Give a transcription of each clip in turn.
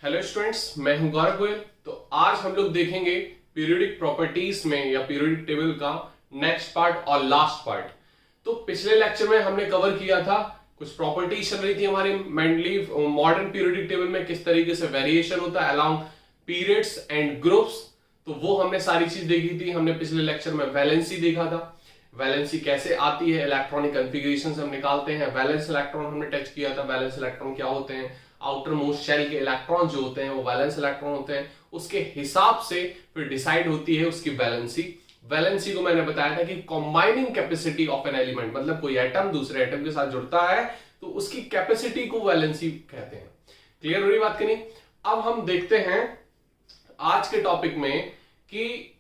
Hello students, मैं हूं गौरव गोयल। तो आज हम लोग देखेंगे पीरियोडिक प्रॉपर्टीज में या पीरियोडिक टेबल का नेक्स्ट पार्ट और लास्ट पार्ट। तो पिछले लेक्चर में हमने कवर किया था, कुछ प्रॉपर्टीज चल रही थी हमारी मेनली मॉडर्न पीरियोडिक टेबल में, किस तरीके से वेरिएशन होता है अलोंग पीरियड्स एंड ग्रुप्स। तो वो हमने सारी चीज देखी थी। हमने पिछले लेक्चर में वैलेंसी देखा था, वैलेंसी कैसे आती है, इलेक्ट्रॉनिक कॉन्फ़िगरेशन हम निकालते हैं। वैलेंस इलेक्ट्रॉन हमने टच किया था, वैलेंस इलेक्ट्रॉन क्या होते हैं, आउटर मोस्ट शेल के इलेक्ट्रॉन जो होते हैं वो वैलेंस इलेक्ट्रॉन होते हैं। उसके हिसाब से फिर डिसाइड होती है उसकी वैलेंसी। वैलेंसी को मैंने बताया था कि combining capacity of an element, मतलब कोई एटम दूसरे एटम के साथ जुड़ता है तो उसकी कैपेसिटी को वैलेंसी कहते हैं। क्लियर हो रही बात कि नहीं? अब हम देखते हैं आज के टॉपिक में कि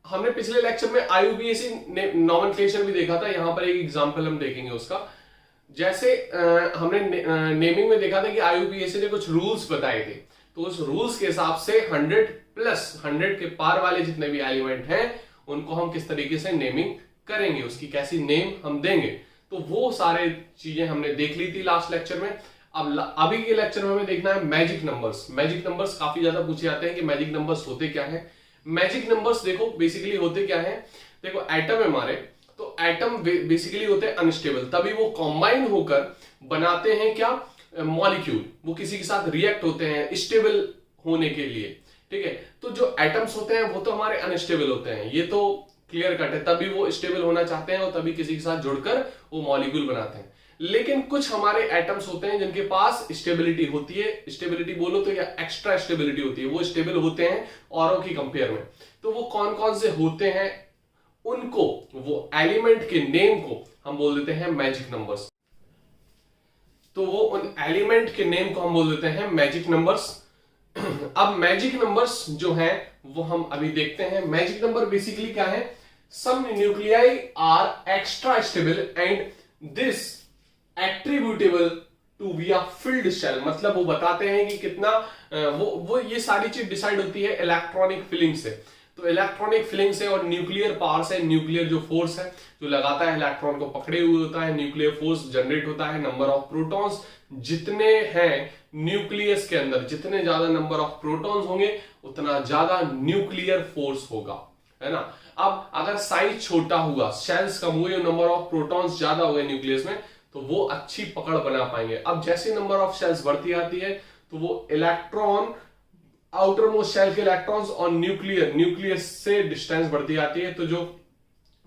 हमने पिछले लेक्चर में आईयूपीएसी नॉमेनक्लेचर भी देखा था। यहां पर एक एग्जांपल हम देखेंगे उसका। जैसे हमने नेमिंग में देखा था कि आईयूपीएसी ने कुछ रूल्स बताए थे, तो उस रूल्स के हिसाब से 100 प्लस 100 के पार वाले जितने भी एलिमेंट हैं उनको हम किस तरीके से नेमिंग करेंगे, उसकी कैसी नेम हम देंगे। तो वो सारे चीजें हमने देख ली थी लास्ट लेक्चर में। अब अभी के लेक्चर में हमें देखना है मैजिक नंबर्स। मैजिक नंबर्स काफी ज्यादा पूछे जाते हैं कि मैजिक नंबर्स होते क्या है। मैजिक नंबर्स देखो बेसिकली होते क्या है। देखो एटम है हमारे, तो एटम बेसिकली होते हैं अनस्टेबल, तभी वो कंबाइन होकर बनाते हैं क्या, मॉलिक्यूल। वो किसी के साथ रिएक्ट होते हैं स्टेबल होने के लिए। ठीक है, तो जो एटम्स होते हैं वो तो हमारे अनस्टेबल होते हैं, ये तो क्लियर कट है। तभी वो स्टेबल होना चाहते हैं और तभी किसी के साथ जुड़कर वो मॉलिक्यूल बनाते हैं। लेकिन कुछ हमारे एटम्स होते हैं जिनके पास स्टेबिलिटी होती है, स्टेबिलिटी बोलो तो या एक्स्ट्रा स्टेबिलिटी होती है, वो स्टेबल होते हैं औरों की कंपेयर में। तो वो कौन कौन से होते हैं, उनको, वो एलिमेंट के नेम को हम बोल देते हैं मैजिक नंबर्स। तो वो उन एलिमेंट के नेम को हम बोल देते हैं मैजिक नंबर्स। अब मैजिक नंबर्स जो हैं वो हम अभी देखते हैं। मैजिक नंबर बेसिकली क्या है, some nuclei are extra stable and this attributable to be a filled shell. मतलब वो बताते हैं कि कितना वो ये सारी चीज डिसाइड होती है इलेक्ट्रॉनिक फिलिंग से। तो इलेक्ट्रॉनिक फिलिंग से और न्यूक्लियर पावर से, न्यूक्लियर जो फोर्स है जो लगाता है इलेक्ट्रॉन को पकड़े हुए होता है, न्यूक्लियर फोर्स जनरेट होता है। नंबर ऑफ प्रोटॉन्स जितने हैं न्यूक्लियस के अंदर, जितने ज्यादा नंबर ऑफ प्रोटॉन्स होंगे उतना ज्यादा न्यूक्लियर फोर्स होगा, है ना। अब अगर साइज छोटा हुआ, शेल्स कम हुए, नंबर ऑफ प्रोटॉन्स ज्यादा हुए न्यूक्लियस में, तो वो अच्छी पकड़ बना पाएंगे। अब जैसे नंबर ऑफ शेल्स बढ़ती आती है तो वो इलेक्ट्रॉन, आउटर मोस्ट शेल के इलेक्ट्रॉन्स और न्यूक्लियस से डिस्टेंस बढ़ती आती है, तो जो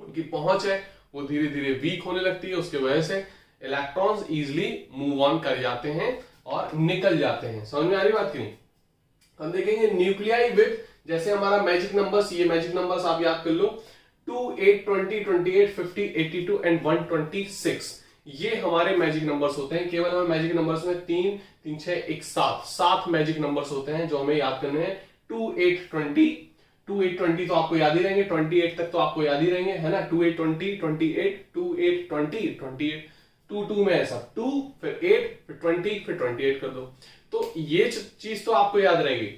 उनकी पहुंच है वो धीरे धीरे वीक होने लगती है। उसकी वजह से इलेक्ट्रॉन्स इजिली मूव ऑन कर जाते हैं और निकल जाते हैं। समझ में आ रही बात की नहीं? हम देखेंगे न्यूक्लियाई विथ, जैसे हमारा मैजिक नंबर्स, ये मैजिक नंबर्स आप याद कर लो, 2, 8, 20, 28, 50, 82 एंड 126। ये हमारे मैजिक नंबर्स होते हैं। केवल हमें मैजिक नंबर्स में 3, 3, 6, 1, 7 मैजिक नंबर्स होते हैं जो हमें याद करने हैं। 2, 8, 20, 2, 8, 20 तो आपको याद ही रहेंगे, 28 तक तो आपको याद ही रहेंगे, है ना। 2, 8, 20, 28, 2, 8, 20, 28, 2, 2 में ऐसा 2, फिर 8, फिर 20, फिर 28 कर दो। तो ये चीज तो आपको याद रहेगी,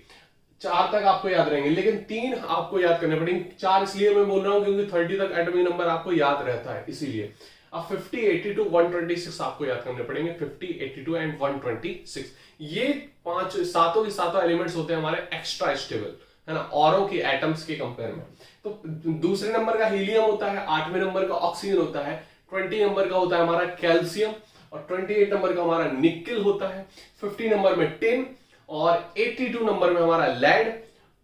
4 तक आपको याद रहेंगे, लेकिन 3 आपको याद करने पड़ेंगे। 4 इसलिए मैं बोल रहा हूं क्योंकि 30 तक एटॉमिक नंबर आपको याद रहता है, इसीलिए। अब 50, 82, 126 आपको याद करने पड़ेंगे। 50, 82 एंड 126, ये सातों के सातों एलिमेंट्स होते हैं हमारे एक्स्ट्रा स्टेबल, है ना, औरों के एटम्स के कंपेयर में। तो दूसरे नंबर का हीलियम होता है, 8वें नंबर का ऑक्सीजन होता है, 20 नंबर का होता है हमारा कैल्शियम, और 28 नंबर का हमारा निकेल होता है, 50 नंबर में टिन, और 82 नंबर में हमारा लेड,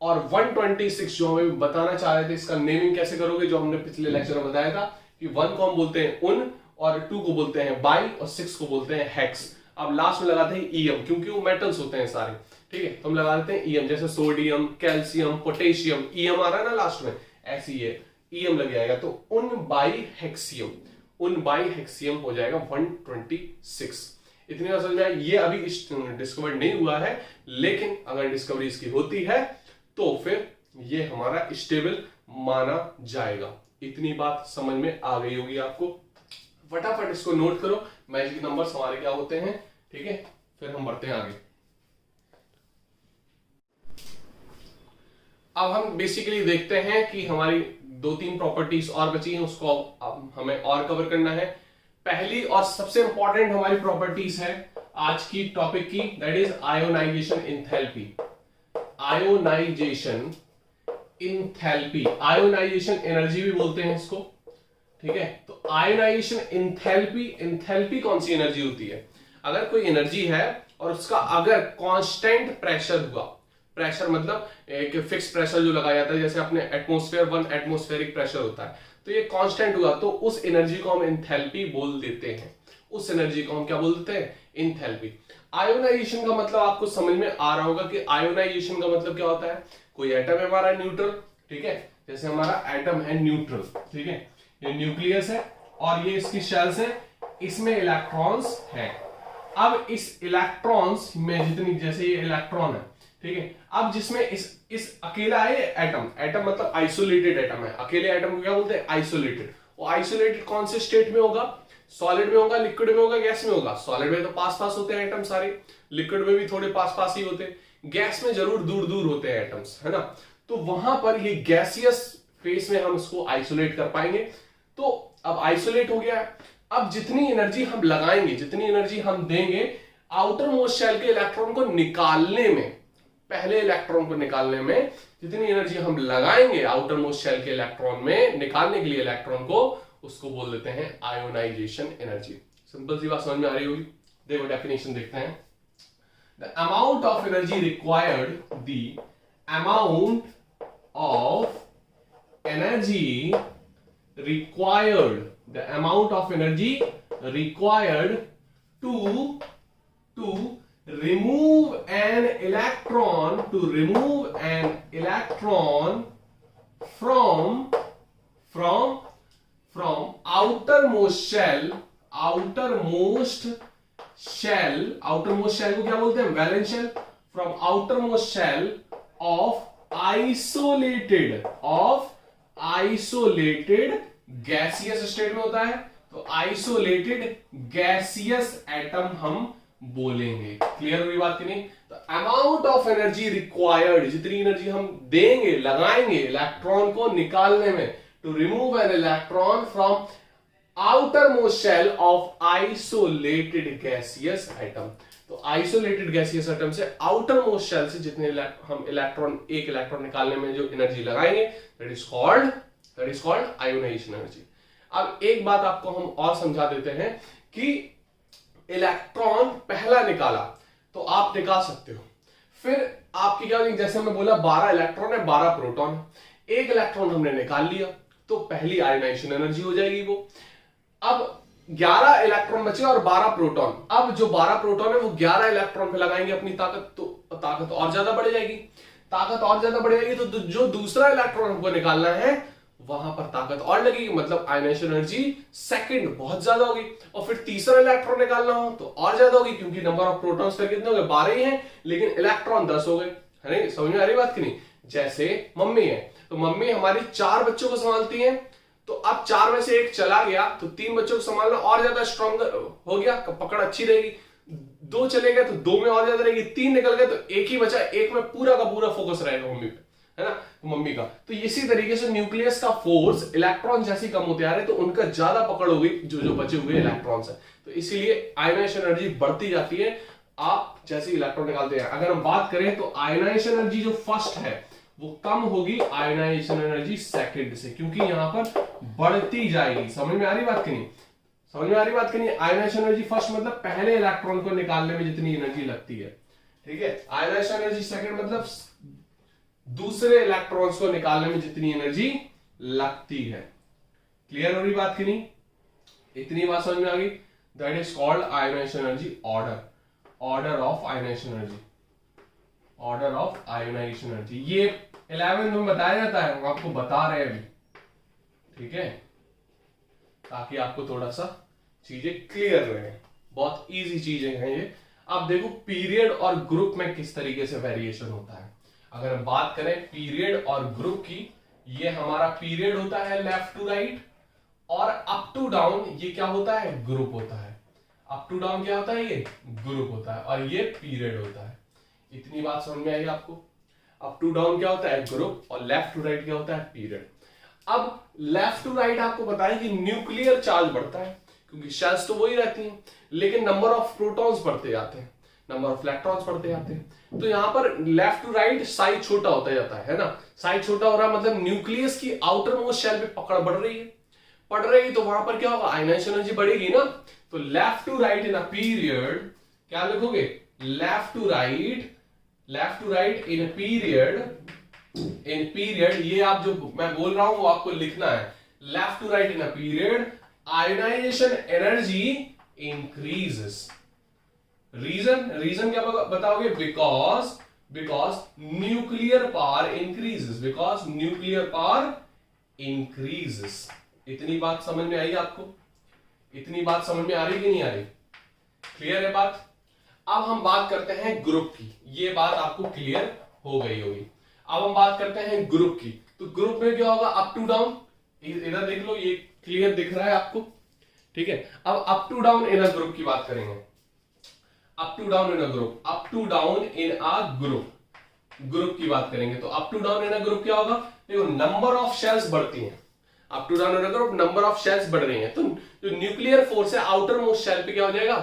और 126 जो हमें बताना चाह रहे थे इसका नेमिंग कैसे करोगे, जो हमने पिछले लेक्चर में बताया था कि 1 को हम बोलते हैं उन, और 2 को बोलते हैं बाई, और 6 को बोलते हैं हेक्स। अब लास्ट में लगाते हैं ईएम, क्योंकि वो मेटल्स होते हैं सारे। ठीक है, तो हम लगा देते हैं ईएम, जैसे सोडियम, कैल्शियम, पोटेशियम, ईएम आ रहा है ना लास्ट में, ऐसे ही है, ईएम लग जाएगा। तो उन बाई हेक्सियम, उन बाई हेक्सियम हो जाएगा 126। इतनी बात समझ में आई? ये अभी डिस्कवर्ड नहीं हुआ है, लेकिन अगर डिस्कवरी इसकी होती है तो फिर ये हमारा स्टेबल माना जाएगा। इतनी बात समझ में आ गई होगी आपको। फटाफट इसको नोट करो, मैजिक नंबर्स हमारे क्या होते हैं। ठीक है, फिर हम बढ़ते हैं आगे। अब हम बेसिकली देखते हैं कि हमारी 2-3 प्रॉपर्टीज और बची हैं, उसको अब हमें और कवर करना है। पहली और सबसे इंपॉर्टेंट हमारी प्रॉपर्टीज है आज की टॉपिक की, that is ionisation enthalpy. Ionisation enthalpy, ionisation energy भी बोलते हैं इसको, ठीक है। तो आयोनाइजेशन इंथैल्पी, इंथैल्पी कौन सी एनर्जी होती है? अगर कोई एनर्जी है और उसका अगर कांस्टेंट प्रेशर हुआ, प्रेशर मतलब एक फिक्स प्रेशर जो लगाया जाता है, जैसे अपने एटमॉस्फेयर 1 एटमॉस्फेरिक प्रेशर होता है, तो ये कांस्टेंट हुआ तो उस एनर्जी को हम इंथैल्पी बोल देते हैं। उस एनर्जी को हम क्या बोल देते हैं? इंथैल्पी। आयोनाइजेशन का मतलब आपको समझ में आ रहा होगा कि आयोनाइजेशन का मतलब क्या होता है। कोई एटम है हमारा न्यूट्रल, ठीक है, जैसे हमारा एटम है न्यूट्रल, ठीक है, ये न्यूक्लियस है और ये इसकी शेल्स है, इसमें इलेक्ट्रॉन्स हैं। अब इस इलेक्ट्रॉन्स में जितनी, जैसे ये इलेक्ट्रॉन है, ठीक है, अब जिसमें इस अकेला है एटम, एटम मतलब आइसोलेटेड एटम है, अकेले एटम को क्या बोलते हैं? आइसोलेटेड। वो आइसोलेटेड कौन से स्टेट में होगा? सॉलिड में होगा, लिक्विड में होगा, गैस में होगा? सॉलिड में तो पास पास होते हैं एटम सारे, लिक्विड में भी थोड़े पास पास ही होते हैं, गैस में जरूर दूर दूर होते हैं एटम्स, है ना। तो वहां पर ये गैसियस फेस में हम इसको आइसोलेट कर पाएंगे। तो अब आइसोलेट हो गया है। अब जितनी एनर्जी हम लगाएंगे, जितनी एनर्जी हम देंगे आउटर मोस्ट शेल के इलेक्ट्रॉन को निकालने में, पहले इलेक्ट्रॉन को निकालने में जितनी एनर्जी हम लगाएंगे आउटर मोस्ट शेल के इलेक्ट्रॉन में निकालने के लिए इलेक्ट्रॉन को, उसको बोल देते हैं आयोनाइजेशन एनर्जी। सिंपल सी बात समझ में आ रही होगी। देखो डेफिनेशन देखते हैं। The amount of energy required, the amount of energy required, the amount of energy required to remove an electron, to remove an electron from outermost shell, outermost shell, outermost shell को क्या बोलते हैं? Valence shell. from outermost shell of isolated gaseous state में होता है, तो isolated gaseous atom हम बोलेंगे। क्लियर हुई बात की नहीं? तो अमाउंट ऑफ एनर्जी रिक्वायर्ड, जितनी एनर्जी हम देंगे, लगाएंगे इलेक्ट्रॉन को निकालने में, to remove an electron from outer most shell of isolated gaseous atom. तो आइसोलेटेड गैसियस एटम से आउटर मोस्ट शेल से जितने हम इलेक्ट्रॉन, एक इलेक्ट्रॉन निकालने में जो एनर्जी लगाएंगे, that is called ionisation energy. अब एक बात आपको हम और समझा देते हैं कि इलेक्ट्रॉन पहला निकाला तो आप निकाल सकते हो, फिर आपकी क्या, जैसे मैं बोला 12 इलेक्ट्रॉन है, 12 प्रोटॉन है, एक इलेक्ट्रॉन हमने निकाल लिया तो पहली आयोनाइजेशन एनर्जी हो जाएगी वो। अब 11 इलेक्ट्रॉन बचे और 12 प्रोटॉन। अब जो 12 प्रोटॉन है वो 11 इलेक्ट्रॉन पे लगाएंगे अपनी ताकत, तो ताकत और ज्यादा बढ़ जाएगी। ताकत और ज्यादा बढ़ जाएगी तो जो दूसरा इलेक्ट्रॉन हमको निकालना है वहां पर ताकत और लगेगी, मतलब आयोनाइजेशन एनर्जी सेकंड बहुत ज्यादा होगी। और फिर तीसरा इलेक्ट्रॉन निकालना हो तो और ज्यादा होगी, क्योंकि नंबर ऑफ प्रोटॉन्स फिर कितने हो गए? 12 ही हैं, लेकिन इलेक्ट्रॉन 10 हो गए, है नहीं? समझ में आ रही बात की नहीं? जैसे मम्मी है, तो मम्मी हमारी 4 बच्चों को संभालती है, तो अब 4 में से एक चला गया तो 3 बच्चों को संभालना और ज्यादा स्ट्रॉन्गर हो गया, पकड़ अच्छी रहेगी। 2 चले गए तो 2 में और ज्यादा रहेगी, 3 निकल गए तो एक ही बचा, एक में पूरा का पूरा फोकस रहेगा मम्मी पे, है ना, मम्मी का। तो इसी तरीके से न्यूक्लियस का फोर्स, इलेक्ट्रॉन जैसे कम होते आ रहे तो उनका ज्यादा पकड़ हो गई जो बचे हुए इलेक्ट्रॉन्स है, तो इसीलिए आयोनाइजेशन एनर्जी बढ़ती जाती है आप जैसे इलेक्ट्रॉन निकालते हैं। अगर हम बात करें तो आयोनाइजेशन एनर्जी जो फर्स्ट है वो कम होगी आयोनाइजेशन एनर्जी सेकंड से, क्योंकि यहां पर बढ़ती जाएगी। समझ में आ रही बात की नहीं? समझ में आ रही बात की नहीं? आयोनाइजेशन एनर्जी फर्स्ट मतलब पहले इलेक्ट्रॉन को निकालने में जितनी एनर्जी लगती है, ठीक है। आयोनाइजेशन एनर्जी सेकंड मतलब दूसरे इलेक्ट्रॉन्स को निकालने में जितनी एनर्जी लगती है। क्लियर हो रही बात की नहीं? इतनी बात समझ में आ गई? That is called ionisation energy order of ionisation energy, order of ionisation energy. ये 11th में बताया जाता है, हम आपको बता रहे हैं अभी, ठीक है, ताकि आपको थोड़ा सा चीजें क्लियर रहे। बहुत इजी चीजें हैं ये। अब देखो पीरियड और ग्रुप में किस तरीके से वेरिएशन होता है। अगर हम बात करें पीरियड और ग्रुप की, ये हमारा पीरियड होता है लेफ्ट टू राइट, और अप टू डाउन ये क्या होता है? ग्रुप होता है। अप टू डाउन क्या होता है? ये ग्रुप होता है, और ये पीरियड होता है। इतनी बात समझ में आई आपको? अप टू डाउन क्या होता है? ग्रुप, और लेफ्ट टू राइट क्या होता है? पीरियड। अब लेफ्ट टू राइट आपको बताया कि न्यूक्लियर चार्ज बढ़ता है, क्योंकि शेल्स तो वही रहती हैं, लेकिन नंबर ऑफ प्रोटॉन्स बढ़ते जाते हैं। नंबर ऑफ इलेक्ट्रॉन्स बढ़ते जाते हैं। तो यहाँ पर लेफ्ट टू राइट साइज छोटा होता जाता है ना, साइज छोटा हो रहा है मतलब न्यूक्लियस की आउटर मोस्ट शेल पे पकड़ बढ़ रही है, तो वहां पर क्या होगा, आयनाइजेशन एनर्जी बढ़ेगी ना। तो left to right in a period, क्या लिखोगे, left to right in period, ये आप जो मैं बोल रहा हूं वो आपको लिखना है, left to right in a period ionisation energy increases. Reason क्या बताओगे, बिकॉज न्यूक्लियर पावर इंक्रीजेस। इतनी बात समझ में आई आपको, इतनी बात समझ में आ रही कि नहीं आ रही, क्लियर है बात। अब हम बात करते हैं ग्रुप की, ये बात आपको क्लियर हो गई होगी। अब हम बात करते हैं ग्रुप की, तो ग्रुप में क्या होगा, अप टू डाउन, इधर देख लो, ये क्लियर दिख रहा है आपको, ठीक है। अब up to down in a group की बात करेंगे, up to down in a group की बात करेंगे। तो up to down in a group क्या होगा, देखो नंबर ऑफ शेल्स बढ़ती हैं, up to down in a group number of shells बढ़ रही हैं, तो जो न्यूक्लियर फोर्स है आउटर मोस्ट शेल पे क्या हो जाएगा,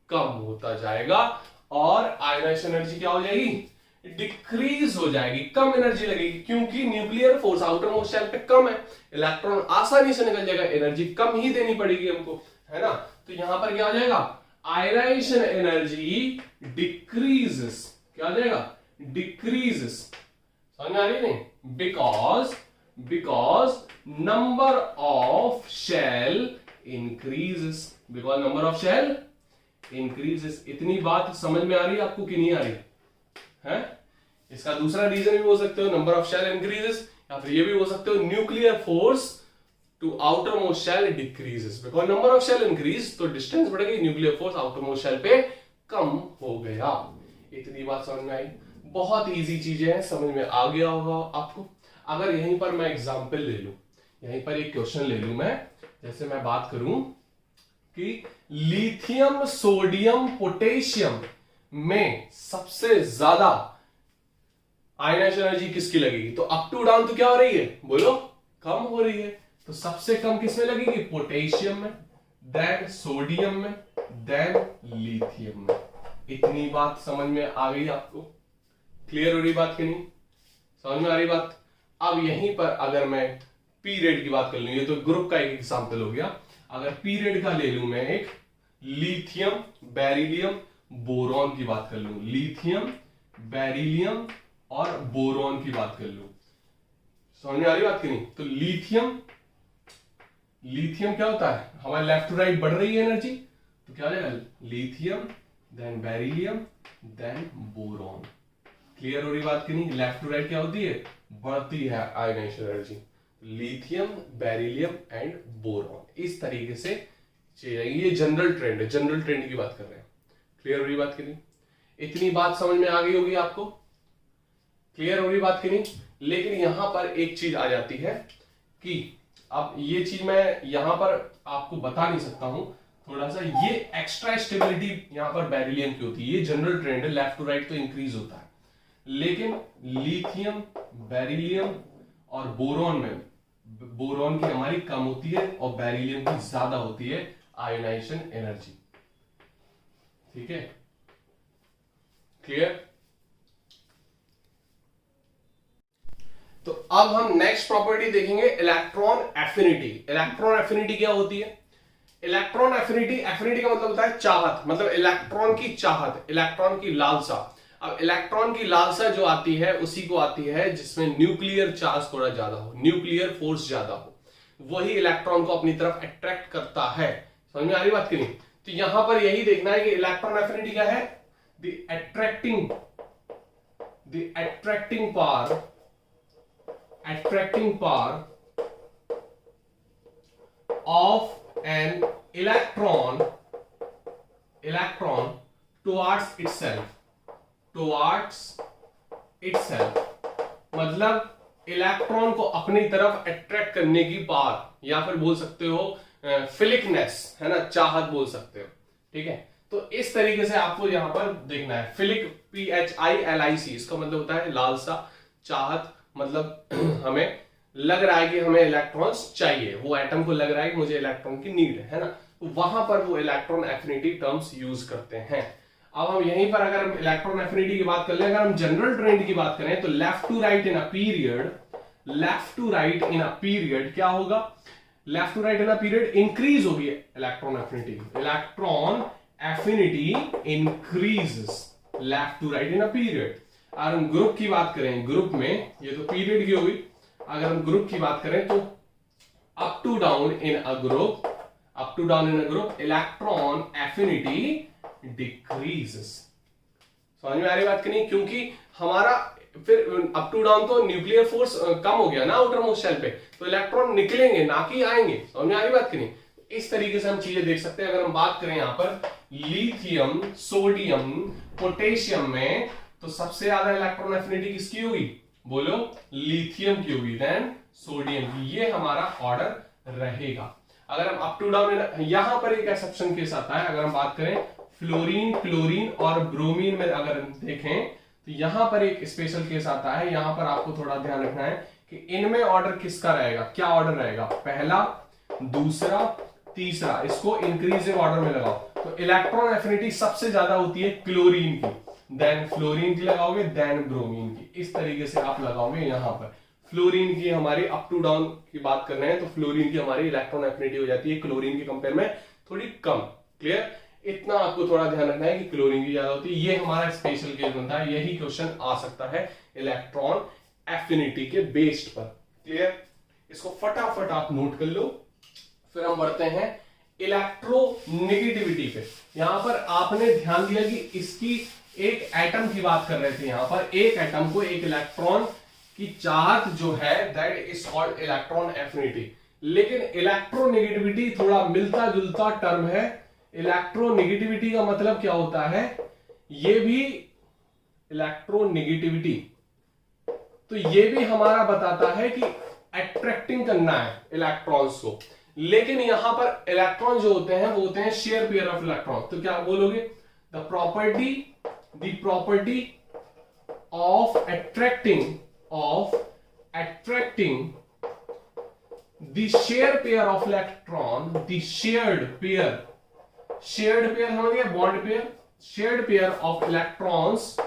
कम होता जाएगा, और आयनाइजेशन एनर्जी क्या हो जाएगी, डिक्रीज हो जाएगी, कम एनर्जी लगेगी, क्योंकि nuclear force outer most shell पे कम है, इलेक्ट्रॉन आसानी से निकल जाएगा, एनर्जी कम ही देनी पड़ेगी हमको, है ना। तो यहां पर क्या हो जाएगा, आयनाइजेशन एनर्जी डिक्रीजेस, क्या हो जाएगा, डिक्रीजेस, समझ में आ रही नहीं, because number of shell increases, इतनी बात समझ में आ रही है आपको कि नहीं आ रही है। इसका दूसरा रीजन भी हो सकते हो, नंबर ऑफ शेल इंक्रीजेस, या फिर ये भी हो सकते हो, nuclear force to outer most shell decreases, because number of shell increase, तो डिस्टेंस बढ़ गई, nuclear force outer most shell पे कम हो गया। इतनी बात समझ में आई, बहुत इजी चीजें हैं, समझ में आ गया होगा आपको। अगर यहीं पर मैं एग्जांपल ले लूं, यहीं पर एक क्वेश्चन ले लूं मैं, जैसे मैं बात करूं कि लिथियम सोडियम पोटेशियम में सबसे ज्यादा आयनाइजेशन एनर्जी किसकी लगेगी, तो अप टू डाउन तो क्या हो रही है, बोलो, कम हो रही है, तो सबसे कम किसमें लगेगी, पोटेशियम में, देन सोडियम में, देन लिथियम में। इतनी बात समझ में आ गई आपको, क्लियर हो रही बात कि नहीं, समझ में आ रही बात। अब यहीं पर अगर मैं पीरियड की बात कर लूं, ये तो ग्रुप का एक एग्जांपल हो गया, अगर पीरियड का ले लूं मैं एक, लिथियम बेरिलियम बोरॉन की बात कर लूं, लिथियम बेरिलियम और बोरॉन की बात कर लूं, समझ में आ रही बात कि नहीं। तो लिथियम क्या होता है, हमारे लेफ्ट टू राइट बढ़ रही है एनर्जी, तो क्या हो जाएगा, lithium then beryllium then boron, clear हो रही बात कि नहीं। लेफ्ट टू राइट क्या होती है, बढ़ती है ionisation energy, lithium beryllium and boron, इस तरीके से ये जनरल ट्रेंड है, जनरल ट्रेंड की बात कर रहे हैं, क्लियर हो रही बात कि नहीं। इतनी बात समझ में आ गई होगी आपको, क्लियर हो रही बात कि नहीं। लेकिन यहां पर एक चीज आ जाती है कि अब ये चीज मैं यहां पर आपको बता नहीं सकता हूं, थोड़ा सा ये एक्स्ट्रा स्टेबिलिटी यहां पर बेरिलियम की होती है, ये जनरल ट्रेंड है, लेफ्ट टू राइट तो इंक्रीज होता है, लेकिन लिथियम बेरिलियम और बोरॉन में, बोरॉन की हमारी कम होती है और बेरिलियम की ज्यादा होती है आयोनाइजेशन एनर्जी, ठीक है, क्लियर। तो अब हम नेक्स्ट प्रॉपर्टी देखेंगे, इलेक्ट्रॉन एफिनिटी। इलेक्ट्रॉन एफिनिटी क्या होती है, इलेक्ट्रॉन एफिनिटी का मतलब होता है चाहत, मतलब इलेक्ट्रॉन की चाहत, इलेक्ट्रॉन की लालसा। अब इलेक्ट्रॉन की लालसा जो आती है उसी को आती है जिसमें न्यूक्लियर चार्ज थोड़ा ज्यादा हो, न्यूक्लियर फोर्स ज्यादा हो, वही इलेक्ट्रॉन को अपनी तरफ अट्रैक्ट करता है, समझ में आ रही बात की नहीं। तो यहां पर यही देखना है कि इलेक्ट्रॉन एफिनिटी क्या है, the attracting power of an electron towards itself, मतलब इलेक्ट्रॉन को अपनी तरफ अट्रैक्ट करने की पावर, या फिर बोल सकते हो फिलिकनेस, है ना, चाहत बोल सकते हो, ठीक है। तो इस तरीके से आपको यहां पर देखना है, फिलिक PHILIC, इसका मतलब होता है लालसा, चाहत, मतलब हमें लग रहा है कि हमें इलेक्ट्रॉन्स चाहिए, वो एटम को लग रहा है कि मुझे इलेक्ट्रॉन की नीड है ना, तो वहां पर वो इलेक्ट्रॉन एफिनिटी टर्म्स यूज करते हैं। अब हम यहीं पर अगर हम इलेक्ट्रॉन एफिनिटी की बात कर ले, अगर हम जनरल ट्रेंड की बात करें तो left to right in a period, left to right in a period क्या होगा, left to right in a period increase होगी electron affinity, electron affinity increases left to right in a period. अगर हम group की बात करें, group में ये तो पीरियड की होगी, अगर हम ग्रुप की बात करें तो up to down in a group, up to down in a group electron affinity decreases. समझ में आ रही बात कि नहीं, क्योंकि हमारा फिर अप टू डाउन तो न्यूक्लियर फोर्स कम हो गया ना आउटर मोस्ट शेल पे, तो इलेक्ट्रॉन निकलेंगे ना कि आएंगे। समझ में आ रही बात कि नहीं। इस तरीके से हम चीजें देख सकते हैं। अगर हम बात करें यहां पर लिथियम, सोडियम, पोटेशियम में, तो सबसे ज्यादा इलेक्ट्रॉन एफिनिटी किसकी होगी, बोलो, लिथियम की होगी, देन सोडियम की। ये हमारा ऑर्डर रहेगा। अगर हम अप टू डाउन, यहां पर एक एक्सेप्शन केस आता है, अगर हम बात करें फ्लोरीन, क्लोरीन और ब्रोमीन में अगर हम देखें तो यहां पर एक स्पेशल केस आता है। यहां पर आपको थोड़ा ध्यान रखना है कि इनमें ऑर्डर किसका रहेगा, क्या ऑर्डर रहेगा, पहला, दूसरा, तीसरा, इसको इंक्रीजिंग ऑर्डर में लगाओ। तो इलेक्ट्रॉन एफिनिटी सबसे ज्यादा होती है क्लोरीन की, देन फ्लोरीन की लगाओगे, देन ब्रोमीन की। इस तरीके से आप लगाओगे। यहां पर फ्लोरीन की हमारी अप टू डाउन की बात कर रहे हैं तो फ्लोरीन की हमारी इलेक्ट्रॉन एफिनिटी हो जाती है क्लोरीन के कंपेयर में थोड़ी कम। क्लियर, इतना आपको थोड़ा ध्यान रखना है कि क्लोरीन की ज्यादा होती है। ये हमारा स्पेशल केस बनता है, यही क्वेश्चन आ सकता है इलेक्ट्रॉन एफिनिटी के बेस्ड पर। क्लियर, इसको फटाफट आप नोट कर लो। फिर हम बढ़ते हैं इलेक्ट्रोनेगेटिविटी पे। यहां पर आपने ध्यान दिया कि इसकी एक एटम की बात कर रहे थे, यहां पर एक एटम को एक इलेक्ट्रॉन की चार्ज जो है that is called electron affinity. लेकिन इलेक्ट्रोनेगेटिविटी थोड़ा मिलता जुलता टर्म है। इलेक्ट्रोनेगेटिविटी का मतलब क्या होता है, ये भी इलेक्ट्रोनेगेटिविटी, तो ये भी हमारा बताता है कि अट्रैक्टिंग करना है इलेक्ट्रॉन्स को। लेकिन यहां पर इलेक्ट्रॉन जो होते हैं वो होते हैं शेयर पेयर ऑफ इलेक्ट्रॉन। तो क्या बोलोगे, the property of attracting the shared pair of electron, the shared pair समझ गया, bond pair, shared pair of electrons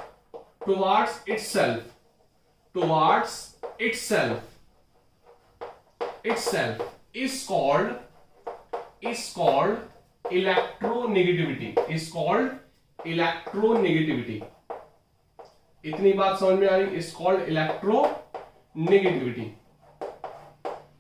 towards itself is called electronegativity। इतनी बात समझ में आ रही, is called electronegativity।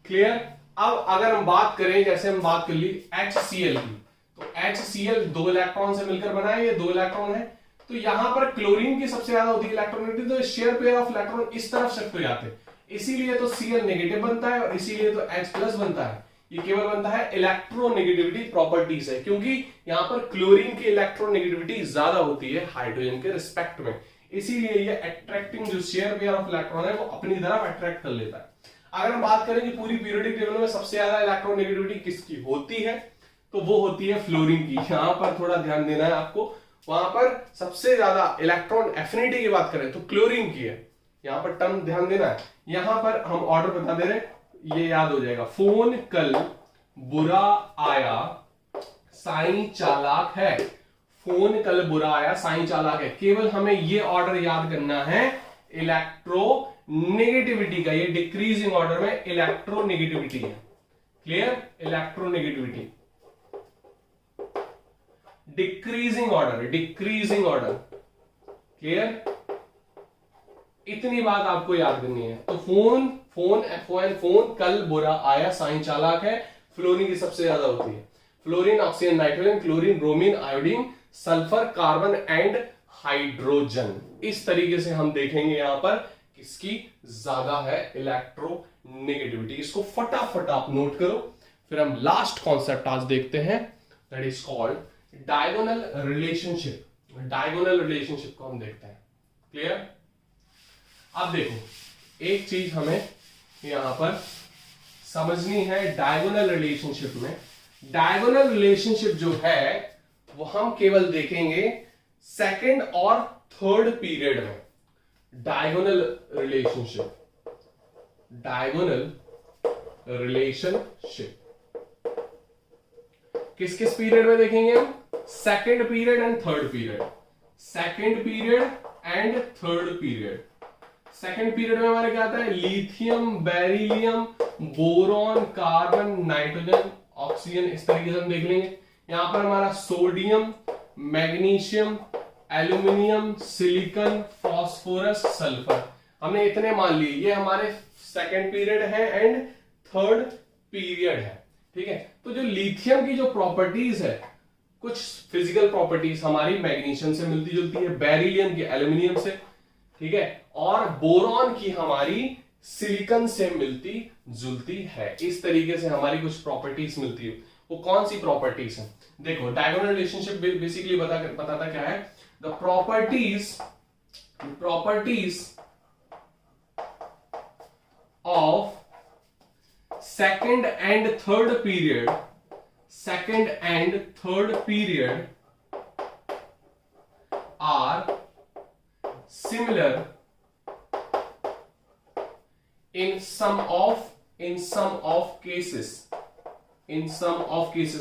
क्लियर। अब अगर हम बात करें, जैसे हम बात कर ली HCl की, तो HCl दो इलेक्ट्रॉन से मिलकर बना है, ये दो इलेक्ट्रॉन है। तो यहां पर क्लोरीन की सबसे ज्यादा होती है इलेक्ट्रोनेगेटिव, तो शेयर पेयर ऑफ इलेक्ट्रॉन इस तरफ शिफ्ट हो जाते हैं, इसीलिए तो Cl नेगेटिव बनता है और इसीलिए तो H प्लस बनता है। ये केवल बनता है इलेक्ट्रोनेगेटिविटी प्रॉपर्टीज है, क्योंकि यहां पर क्लोरीन की इलेक्ट्रोनेगेटिविटी ज्यादा होती है हाइड्रोजन के रिस्पेक्ट में, इसीलिए ये अट्रैक्टिंग जो शेयर पेयर ऑफ इलेक्ट्रॉन है वो अपनी तरफ अट्रैक्ट कर लेता है। अगर हम बात करें कि पूरी पीरियोडिक टेबल में सबसे ज्यादा इलेक्ट्रोनेगेटिविटी किसकी होती है, तो वो होती है फ्लोरीन की। यहां पर थोड़ा ध्यान देना है आपको, वहां पर सबसे ज्यादा इलेक्ट्रॉन एफिनिटी की बात करें तो क्लोरीन की है। यहां पर टर्म ध्यान देना है। यहां पर हम ऑर्डर बता दे रहे, ये याद हो जाएगा, फोन कल बुरा आया साईं चालाक है, फोन कल बुरा आया साईं चालाक है। केवल हमें ये ऑर्डर याद करना है इलेक्ट्रोनेगेटिविटी का, ये डिक्रीजिंग ऑर्डर में इलेक्ट्रोनेगेटिविटी है। Clear, electronegativity decreasing order. Clear, इतनी बात आपको याद करनी है। तो फोन फोन कल बुरा आया साईं चालाक है, फ्लोरीन की सबसे ज्यादा होती है। Fluorine, oxygen, nitrogen, chlorine, bromine, iodine, sulphur, carbon and hydrogen. इस तरीके से हम देखेंगे यहां पर किसकी ज्यादा है इलेक्ट्रोनेगेटिविटी। इसको फटाफट आप नोट करो। फिर हम लास्ट कॉन्सेप्ट आज देखते हैं, that is called diagonal relationship. Diagonal relationship को हम देखते हैं। क्लियर। अब देखो, एक चीज हमें यहां पर समझनी है डायगोनल रिलेशनशिप में। डायगोनल रिलेशनशिप जो है वो हम केवल देखेंगे सेकंड और थर्ड पीरियड में। डायगोनल रिलेशनशिप किस किस पीरियड में देखेंगे हम, second period and third period. Second period and third period. Second period में हमारे क्या आता है, lithium, beryllium, boron, carbon, nitrogen, oxygen, इस तरीके से हम देख लेंगे। यहां पर हमारा sodium, magnesium, aluminium, silicon, phosphorus, sulphur, हमने इतने मान लिए। ये हमारे सेकेंड पीरियड है एंड थर्ड पीरियड है। ठीक है, तो जो लिथियम की जो प्रॉपर्टीज है, कुछ फिजिकल प्रॉपर्टीज हमारी मैग्नीशियम से मिलती जुलती है, बेरिलियम की एल्यूमिनियम से, ठीक है, और बोरॉन की हमारी सिलिकॉन से मिलती जुलती है। इस तरीके से हमारी कुछ प्रॉपर्टीज मिलती है। वो कौन सी प्रॉपर्टीज है, देखो डायगोनल रिलेशनशिप बेसिकली बताता क्या है, the properties of second and third period are similar in some of cases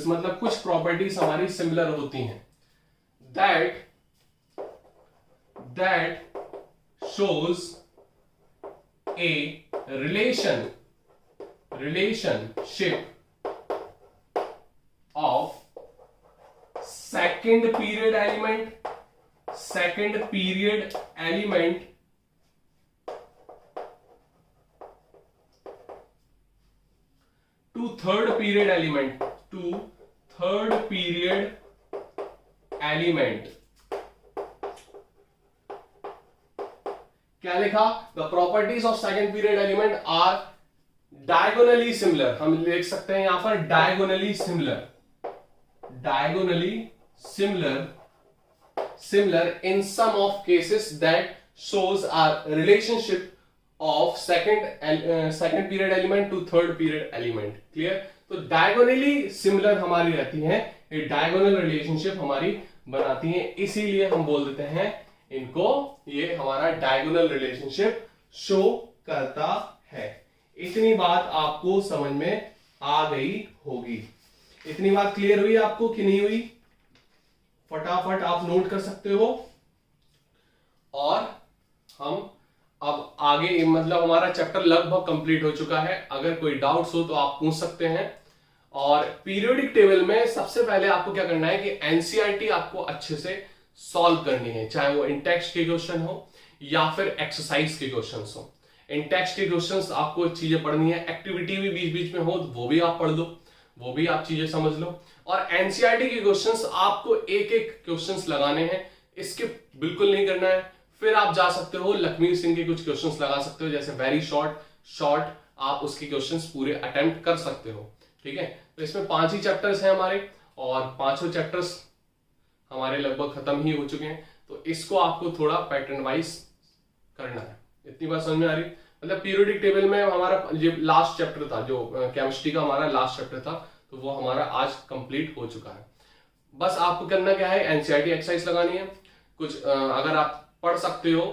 मतलब कुछ प्रॉपर्टीज हमारी सिमिलर होती हैं, that shows a relationship of second period element to third period element क्या लिखा, the properties of second period element are diagonally similar, हम लिख सकते हैं यहां पर diagonally similar in some of cases that shows are relationship of second period element to third period element. Clear, तो diagonally similar हमारी रहती है, ये डायगोनल रिलेशनशिप हमारी बनाती है, इसीलिए हम बोल देते हैं इनको, ये हमारा डायगोनल रिलेशनशिप शो करता है। इतनी बात आपको समझ में आ गई होगी। इतनी बात क्लियर हुई आपको कि नहीं हुई, फटाफट आप नोट कर सकते हो। और हम अब आगे, मतलब हमारा चैप्टर लगभग कंप्लीट हो चुका है, अगर कोई डाउट्स हो तो आप पूछ सकते हैं। और पीरियोडिक टेबल में सबसे पहले आपको क्या करना है कि एनसीईआरटी आपको अच्छे से सॉल्व करनी है, चाहे वो इन टेक्स्ट के क्वेश्चन हो या फिर एक्सरसाइज के क्वेश्चंस हो। इन टेक्स्ट के क्वेश्चंस आपको चीजें पढ़नी है, एक्टिविटी भी बीच बीच में हो तो वो भी आप पढ़ लो, वो भी आप चीजें समझ लो। और एनसीईआरटी के क्वेश्चंस आपको एक एक क्वेश्चंस लगाने हैं, इसके बिल्कुल नहीं करना है। फिर आप जा सकते हो लखमीर सिंह के कुछ क्वेश्चंस लगा सकते हो, जैसे वेरी शॉर्ट आप उसके क्वेश्चंस पूरे अटेम्प्ट कर सकते हो। ठीक है, तो इसमें 5 ही चैप्टर्स हैं हमारे, और 5 चैप्टर्स हमारे लगभग खत्म ही हो चुके हैं, तो इसको आपको थोड़ा पैटर्न वाइज करना है। इतनी बात समझ में आ रही, मतलब पीरियोडिक टेबल में हमारा ये लास्ट चैप्टर था, जो केमिस्ट्री का हमारा लास्ट चैप्टर था, तो वो हमारा आज कंप्लीट हो चुका है। बस आपको करना क्या है, एनसीईआरटी एक्सरसाइज लगानी है कुछ, अगर आप पढ़ सकते हो,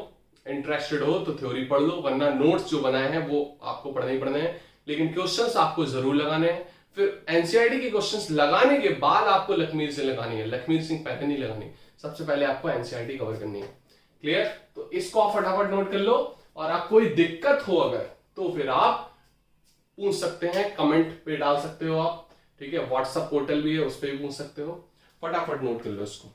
इंटरेस्टेड हो तो थ्योरी पढ़ लो, वरना नोट्स जो बनाए हैं वो आपको पढ़ने ही पढ़ने हैं, लेकिन क्वेश्चंस आपको जरूर लगाने हैं। फिर एनसीईआरटी के क्वेश्चंस लगाने के बाद आपको लखमीर से लगानी है, लखमीर सिंह पहले नहीं लगानी, सबसे पहले आपको एनसीईआरटी कवर करनी है। क्लियर, तो इसको आप फटाफट नोट कर लो, और आप कोई दिक्कत हो अगर तो फिर आप पूछ सकते हैं, कमेंट पे डाल सकते हो आप, ठीक है, व्हाट्सएप पोर्टल भी है उस पर भी पूछ सकते हो। फटाफट नोट कर लो इसको।